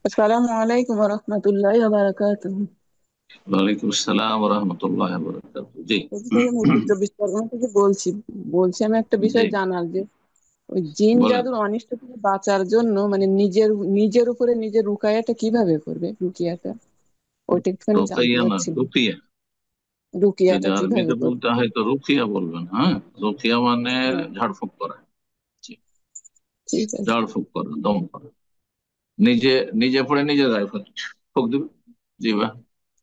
আসসালামু আলাইকুম রহমতুল্লাহ বারাকাতুহ। ওয়ালাইকুম আসসালাম রহমতুল্লাহ বরকাতুহু। জি। থেকে আমি রুদ্র বিশ্বকর্মা থেকে বলছি বলছি আমি একটা জি, বিষয় জানার যে ওই জিন বলেন। জাদুর অনিষ্ট থেকে বাঁচার জন্য মানে নিজের নিজের উপরে নিজের রুকায়াটা কিভাবে করবে, রুকিয়াটা ওইটা একটুখানি জানতে রোকাইয়া না, চাচ্ছিলাম। রুকিয়া। যদি রুকিয়াটা কিভাবে আরবিতে করবে? বলতে হয় তো রুকিয়া বলবেন। হ্যাঁ, রুকিয়া মানে হ্যাঁ, ঝাড়ফুঁক করা। জি, ঠিক আছে। ঝাড়ফুঁক করা, দম করা। নিজে নিজে পড়ে নিজে গায়ে ফুঁক ফুঁক দিবে। জি বা,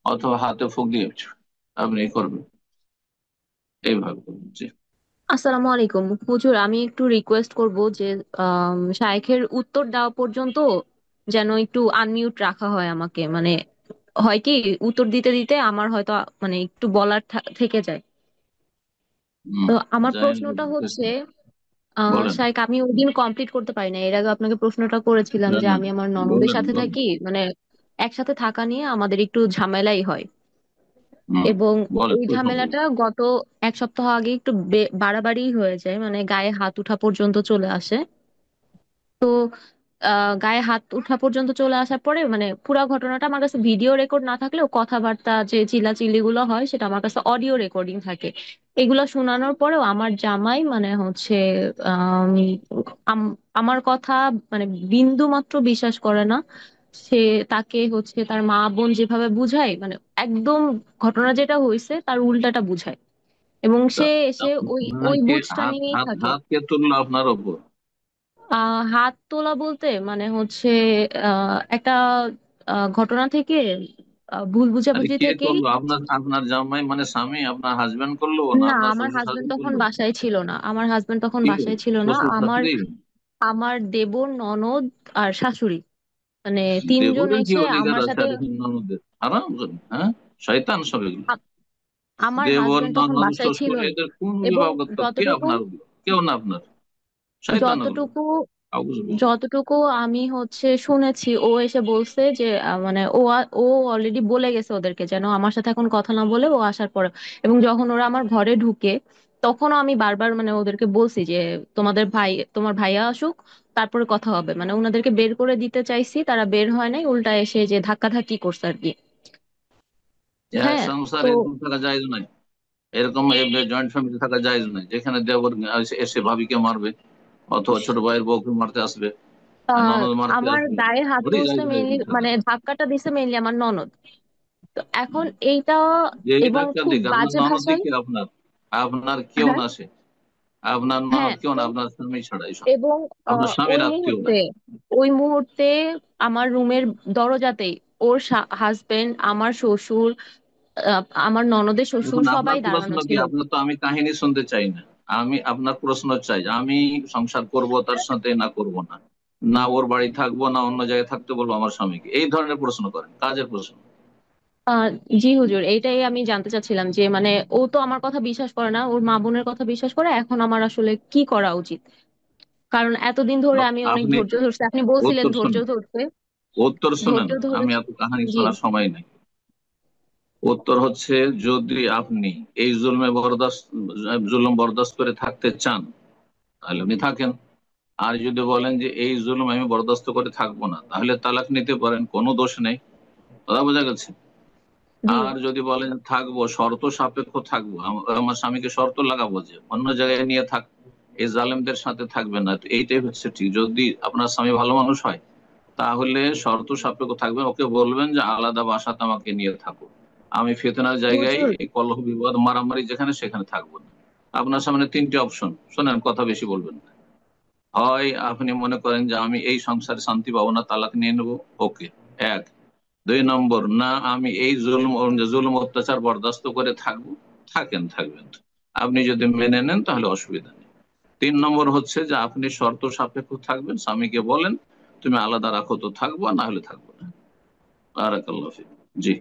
অথবা হাতে ফুঁক দিয়ে আপনি করবেন, এইভাবে করবেন। জি। আসসালামু আলাইকুম হুজুর, আমি একটু রিকোয়েস্ট করব যে শাইখের উত্তর দেওয়া পর্যন্ত যেন একটু আনমিউট রাখা হয় আমাকে। মানে হয় কি, উত্তর দিতে দিতে আমার হয়তো মানে একটু বলার থেকে যায়। হম। তো আমার যাই প্রশ্নটা হচ্ছে, বলেন। শাইখ, আমি ওই দিন কমপ্লিট করতে পারি না। এর আগে আপনাকে প্রশ্নটা করেছিলাম না যে না, আমি আমার ননদের বলেন সাথে বলেন। থাকি, মানে একসাথে থাকা নিয়ে আমাদের একটু ঝামেলাই হয়। হম, এবং বলেন, ওই প্রশ্ন বলেন। ঝামেলাটা গত এক সপ্তাহ আগে একটু বাড়াবাড়ি হয়ে যায়, মানে গায়ে হাত উঠা পর্যন্ত চলে আসে। তো গায়ে হাত উঠা পর্যন্ত চলে আসার পরে মানে পুরা ঘটনাটা আমার কাছে ভিডিও রেকর্ড না থাকলেও কথাবার্তা যে চিল্লাচিল্লি গুলো হয় সেটা আমার কাছে অডিও রেকর্ডিং থাকে। এগুলো শোনানোর পরেও আমার জামাই মানে হচ্ছে আম, আমার কথা মানে বিন্দু মাত্র বিশ্বাস করে না। সে তাকে হচ্ছে তার মা বোন যেভাবে বুঝায়, মানে একদম ঘটনা যেটা হয়েছে তার উল্টাটা বুঝায়, এবং তা সে এসে ওই ওই আপনাকে বুঝটা হাত নিয়েই হাত থাকে। হাত কে তুললো আপনার ওপর? হাত তোলা বলতে মানে হচ্ছে একটা ঘটনা থেকে, ভুল আরে বুঝাবুঝি কে থেকেই। করলো? আপনার আপনার জামাই মানে স্বামী, আপনার হাজবেন্ড করলো না না, আপনার আমার শ্বশুর হাজবেন্ড শাশুড়ি তখন করলো? বাসায় ছিল না। আমার হাজবেন্ড তখন কি বাসায় করলো? ছিল না। শ্বশুর আমার শাশুড়ি? আমার দেবর, ননদ আর শাশুড়ি, মানে তিনজন দেবরের কি এসে অধিকার আমার আছে সাথে। আর এখন ননদের? হারাম করে, হ্যাঁ, শয়তান সব এগুলো। আ- আমার দেবর, হাজবেন্ড তখন ননদ, বাসায় ছিল শ্বশুর, না। এদের কোন এবং বিভাগত? কে যতটুকু আপনার ওগুলো? কেউ না আপনার, শয়তান ওগুলো। যতটুকু আউযুবিল্লাহ। যতটুকু আমি হচ্ছে শুনেছি, ও এসে বলছে যে মানে ও অলরেডি বলে গেছে ওদেরকে যেন আমার সাথে এখন কথা না বলে ও আসার পরে। এবং যখন ওরা আমার ঘরে ঢুকে, তখনও আমি বারবার মানে ওদেরকে বলছি যে তোমার ভাইয়া আসুক, তারপরে কথা হবে। মানে ওনাদেরকে বের করে দিতে চাইছি, তারা বের হয় নাই, উল্টা এসে যে ধাক্কাধাক্কি করছে আর কি। এক হ্যাঁ। সংসার তো এরকম থাকা জায়েজ নাই। এরকম জয়েন্ট ফ্যামিলি থাকা জায়েজ নাই, যেখানে দেবর এসে এসে ভাবিকে মারবে, অথবা ছোট ভাইয়ের বউকে মারতে আসবে, আর আহ ননদ মারতে আমার আসবে। গায়ে হাত ওটাই তুলছে জায়েজ নাই মেইনলি, এরকম থাকা। মানে ধাক্কাটা দিছে মেইনলি আমার ননদ। তো এখন এইটা, যে এবং ধাক্কা খুব দিক আপনার বাজে ননদ ভাষায়। দিকে আপনার, আপনার কেউ হ্যাঁ, না সে, আপনার হ্যাঁ। ননদ কেউ না, আপনার স্বামী ছাড়া এসব, এবং আপনার ওই স্বামীর আত্মীয় না। মুহূর্তে ওই মুহূর্তে আমার রুমের দরজাতেই ওর হাজবেন্ড, আমার শ্বশুর, আমার ননদের শ্বশুর এখন সবাই আপনার প্রশ্ন দাঁড়ানো কি? ছিল। আপনার তো আমি কাহিনী শুনতে চাই না, আমি আপনার প্রশ্ন চাই যে আমি সংসার করব তার সাথে না করব না, না ওর বাড়ি থাকবো না অন্য জায়গায় থাকতে বলবো আমার স্বামীকে, এই ধরনের প্রশ্ন করেন, কাজের প্রশ্ন। আহ জি হুজুর, এইটাই আমি জানতে চাচ্ছিলাম যে মানে ও তো আমার কথা বিশ্বাস করে না, ওর মা বোনের কথা বিশ্বাস করে। এখন আমার আসলে কি করা উচিত? কারণ এতদিন ধরে আমি অনেক আপনি ধৈর্য ধরছি, আপনি বলছিলেন উত্তর ধৈর্য শুনেন, ধরতে। উত্তর শুনেন। ধৈর্য ধরে। আমি এত কাহিনী জি। শোনার সময় নেই। উত্তর হচ্ছে, যদি আপনি এই জুলুম বরদাস্ত করে থাকতে চান, তাহলে আপনি থাকেন। আর যদি বলেন যে এই জুলুম আমি বরদাস্ত করে থাকবো না, তাহলে তালাক নিতে পারেন, কোনো দোষ নেই। কথা বোঝা গেছে? জি। আর যদি বলেন থাকবো, শর্ত সাপেক্ষ থাকবো, আমার স্বামীকে শর্ত লাগাবো যে অন্য জায়গায় নিয়ে থাক, এই জালেমদের সাথে থাকবে না, তো এইটাই হচ্ছে ঠিক। যদি আপনার স্বামী ভালো মানুষ হয়, তাহলে শর্ত সাপেক্ষ থাকবেন, ওকে বলবেন যে আলাদা বাসাতে আমাকে নিয়ে থাকো, আমি ফিতনার জায়গায় হুজুর। এই কলহ বিবাদ মারামারি যেখানে সেখানে থাকবো না। আপনার সামনে তিনটি অপশন, শোনেন, কথা বেশি বলবেন না। হয় আপনি মনে করেন যে আমি এই সংসারে শান্তি পাবো না, তালাক নিয়ে নেবো, ওকে, এক। দুই নম্বর, না আমি এই জুলুম অত্যাচার বরদাস্ত করে থাকবো, থাকবেন। আপনি যদি মেনে নেন তাহলে অসুবিধা নেই। তিন নম্বর হচ্ছে যে আপনি শর্ত সাপেক্ষ থাকবেন, স্বামীকে বলেন তুমি আলাদা রাখো তো থাকবো, আর না হলে থাকবো না। বারাকাল্লাহ ফিক। জি।